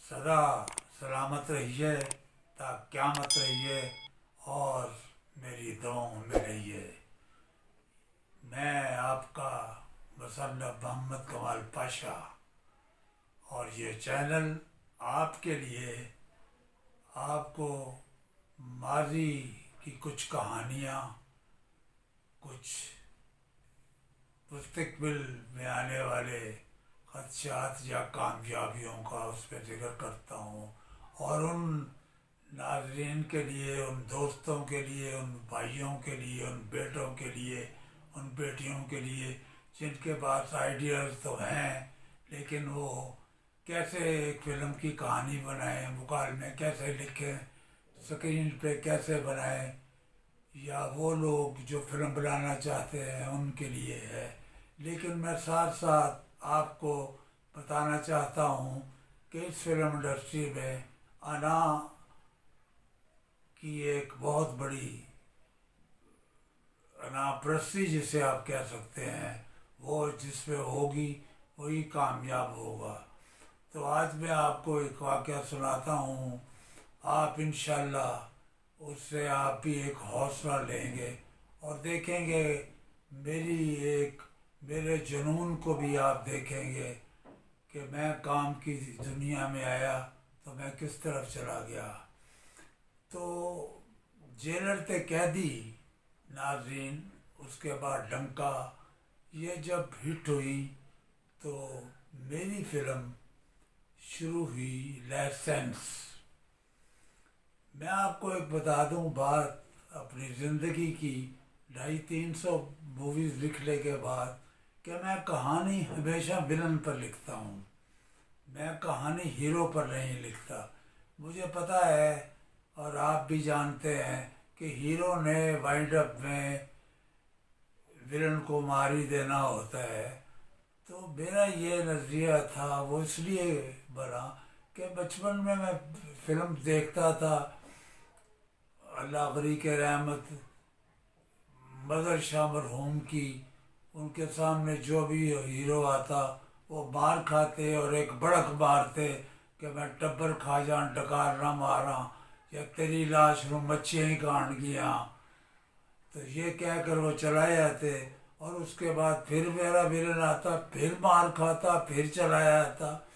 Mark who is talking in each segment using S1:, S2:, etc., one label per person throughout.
S1: सदा सलामत रहिए, ता क़यामत रहिए और मेरी दुआओं में रहिए। मैं आपका मुसन्नफ़ मोहम्मद कमाल पाशा, और ये चैनल आपके लिए आपको माज़ी की कुछ कहानियाँ, कुछ मुस्तक़बिल में आने वाले खदशात या कामयाबियों का उस पर ज़िक्र करता हूँ, और उन नाज़रीन के लिए, उन दोस्तों के लिए, उन भाइयों के लिए, उन बेटों के लिए, उन बेटियों के लिए जिनके पास आइडियाज़ तो हैं लेकिन वो कैसे एक फ़िल्म की कहानी बनाएं, मुकालमे कैसे लिखें, स्क्रीन पे कैसे बनाएं, या वो लोग जो फिल्म बनाना चाहते हैं उनके लिए है। लेकिन मैं साथ साथ आपको बताना चाहता हूँ कि इस फिल्म इंडस्ट्री में आना की एक बहुत बड़ी अनाप्रस्ती जिसे आप कह सकते हैं, वो जिस पे होगी वही कामयाब होगा। तो आज मैं आपको एक वाक़या सुनाता हूँ, आप इंशाल्लाह उससे आप भी एक हौसला लेंगे और देखेंगे मेरे जुनून को भी आप देखेंगे कि मैं काम की दुनिया में आया तो मैं किस तरफ चला गया। तो जेलर थे कैदी, नाज़रीन, उसके बाद डंका, ये जब हिट हुई तो मेरी फिल्म शुरू हुई लाइसेंस। मैं आपको एक बता दूं बात अपनी ज़िंदगी की 250-300 मूवीज़ लिखने के बाद, कि मैं कहानी हमेशा विलन पर लिखता हूँ, मैं कहानी हीरो पर नहीं लिखता। मुझे पता है और आप भी जानते हैं कि हीरो ने वाइंड अप में विलन को मार ही देना होता है। तो मेरा ये नज़रिया था, वो इसलिए बना कि बचपन में मैं फिल्म देखता था, अल्लाह गरी के रहमत मदर शाह मरहूम की, उनके सामने जो भी हीरो आता वो मार खाते और एक बड़क मारते कि मैं टब्बर खा जान डकार ना मारा, या तेरी लाश रू मच्छियाँ ही काट गया। तो ये कह कर वो चलाए जाते, और उसके बाद फिर मेरा विलन आता, फिर मार खाता, फिर चलाया जाता।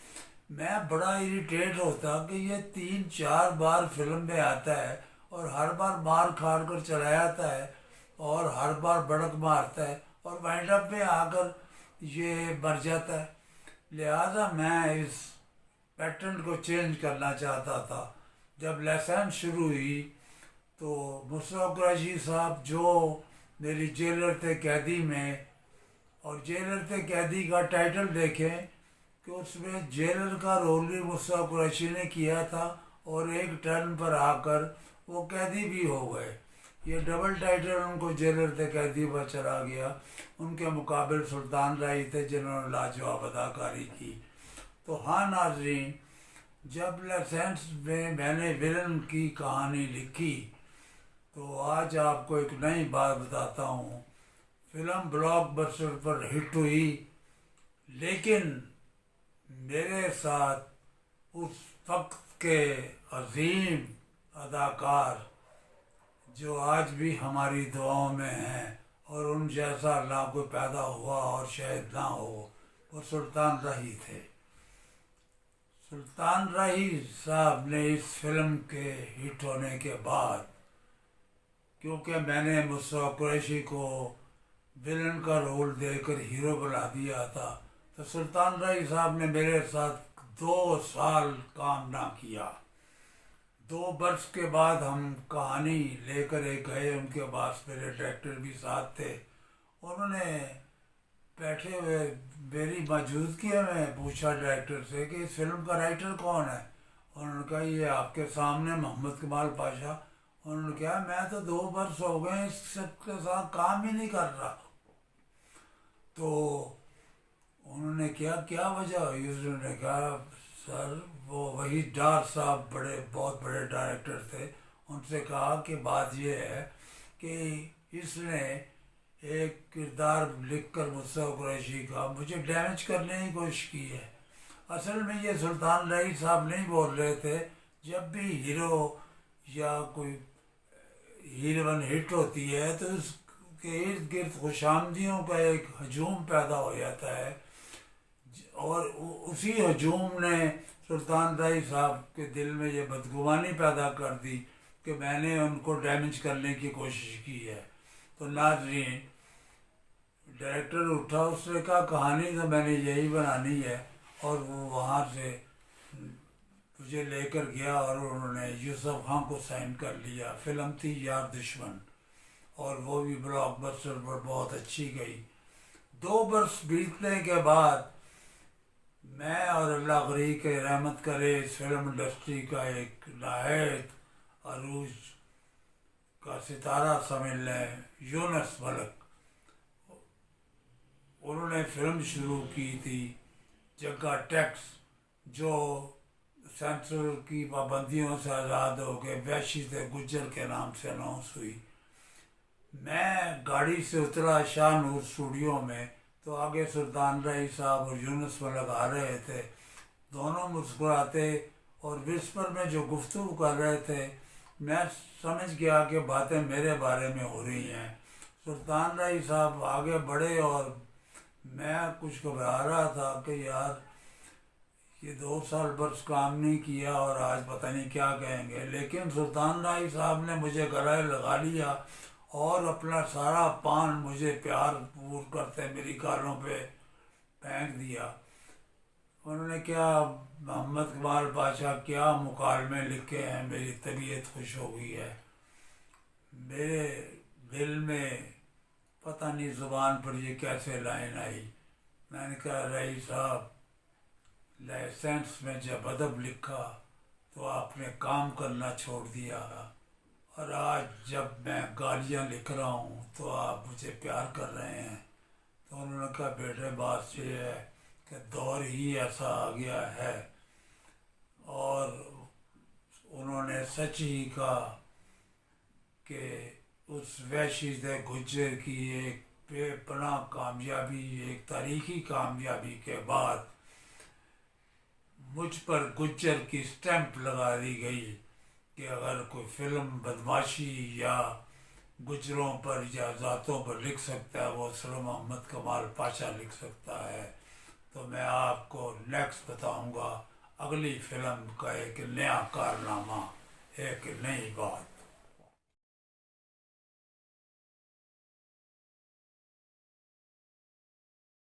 S1: मैं बड़ा इरिटेट होता कि ये 3-4 बार फिल्म में आता है और हर बार मार खार कर चला जाता है और हर बार बड़क मारता है और वाइंड अप में आकर ये मर जाता है। लिहाजा मैं इस पैटर्न को चेंज करना चाहता था। जब लाइसेंस शुरू हुई तो मुशर्रफ कुरैशी साहब, जो मेरी जेलर थे कैदी में, और जेलर थे कैदी का टाइटल देखें कि उसमें जेलर का रोल भी मुशर्रफ कुरैशी ने किया था, और एक टर्न पर आकर वो कैदी भी हो गए। ये डबल टाइटल उनको जेलर थे कैदी पर चला गया। उनके मुकाबले सुल्तान राही थे जिन्होंने लाजवाब अदाकारी की। तो हाँ नाजरीन, जब लाइसेंस में मैंने विलन की कहानी लिखी तो आज आपको एक नई बात बताता हूँ। फिल्म ब्लॉकबस्टर पर हिट हुई, लेकिन मेरे साथ उस वक्त के अजीम अदाकार जो आज भी हमारी दुआओं में हैं, और उन जैसा अल्लाह को पैदा हुआ और शायद ना हो, वो सुल्तान राही थे। सुल्तान राही साहब ने इस फिल्म के हिट होने के बाद, क्योंकि मैंने मुशर्रफ कुरैशी को विलन का रोल देकर हीरो बना दिया था, तो सुल्तान राही साहब ने मेरे साथ 2 साल काम ना किया। 2 वर्ष के बाद हम कहानी लेकर एक गए उनके पास, मेरे डायरेक्टर भी साथ थे। उन्होंने बैठे हुए मेरी मौजूदगी में पूछा डायरेक्टर से कि इस फिल्म का राइटर कौन है। उन्होंने कहा ये आपके सामने मोहम्मद कमाल पाशा। उन्होंने कहा मैं तो 2 वर्ष हो गए इस सबके साथ काम ही नहीं कर रहा। तो उन्होंने क्या वजह हुई। उन्होंने कहा सर वो वही डार साहब बहुत बड़े डायरेक्टर थे, उनसे कहा कि बात ये है कि इसने एक किरदार लिखकर मुशर्रफ कुरैशी का मुझे डैमेज करने की कोशिश की है। اصل میں یہ سلطان رئی صاحب نہیں بول رہے تھے، جب بھی ہیرو یا کوئی ہیروئن ہٹ ہوتی ہے تو اس کے ارد گرد خوش آمدیوں کا ایک ہجوم پیدا ہو جاتا ہے، اور اسی ہجوم نے سلطان رائی صاحب کے دل میں یہ بدگمانی پیدا کر دی کہ میں نے ان کو ڈیمیج کرنے کی کوشش کی ہے۔ تو ناظرین، ڈائریکٹر اٹھا، اس نے کہا کہانی تو میں نے یہی بنانی ہے، اور وہ وہاں سے مجھے لے کر گیا اور انہوں نے یوسف خان کو سائن کر لیا۔ فلم تھی یار دشمن، اور وہ بھی بلاک بسٹر پر بہت اچھی گئی۔ 2 برس بیتنے کے بعد میں اور اللہ غری کے رحمت کرے اس فلم انڈسٹری کا ایک نہایت عروج کا ستارہ سمجھ لیں، یونس ملک، انہوں نے فلم شروع کی تھی جگہ ٹیکس، جو سینسر کی پابندیوں سے آزاد ہو کے ویشی سے گجر کے نام سے اناؤنس ہوئی۔ میں گاڑی سے اترا شاہ نور اسٹوڈیو میں، تو آگے سلطان رائی صاحب اور یونس ملک آ رہے تھے، دونوں مسکراتے اور وسپر میں جو گفتگو کر رہے تھے، میں سمجھ گیا کہ باتیں میرے بارے میں ہو رہی ہیں۔ سلطان رائی صاحب آگے بڑھے اور میں کچھ گھبرا رہا تھا کہ یار یہ 2 سال برس کام نہیں کیا اور آج پتہ نہیں کیا کہیں گے، لیکن سلطان رائی صاحب نے مجھے گلے لگا لیا اور اپنا سارا پان مجھے پیار پور کرتے میری گالوں پہ پھینک دیا۔ انہوں نے کیا محمد کمال پاشا کیا مکالمے لکھے ہیں، میری طبیعت خوش ہو گئی ہے۔ میرے دل میں پتہ نہیں زبان پر یہ کیسے لائن آئی۔ میں نے کہا رئی صاحب، لائسنس میں جب ادب لکھا تو آپ نے کام کرنا چھوڑ دیا، اور آج جب میں گالیاں لکھ رہا ہوں تو آپ مجھے پیار کر رہے ہیں۔ تو انہوں نے کہا بیٹے بات یہ ہے کہ دور ہی ایسا آ گیا ہے، اور انہوں نے سچ ہی کہا کہ اس وحشی سے گجر کی ایک بے پناہ کامیابی، ایک تاریخی کامیابی کے بعد مجھ پر گجر کی سٹیمپ لگا دی گئی کہ اگر کوئی فلم بدماشی یا گجروں پر یا ذاتوں پر لکھ سکتا ہے، وہ صرف محمد کمال پاشا لکھ سکتا ہے۔ تو میں آپ کو نیکسٹ بتاؤں گا اگلی فلم کا ایک نیا کارنامہ، ایک نئی بات۔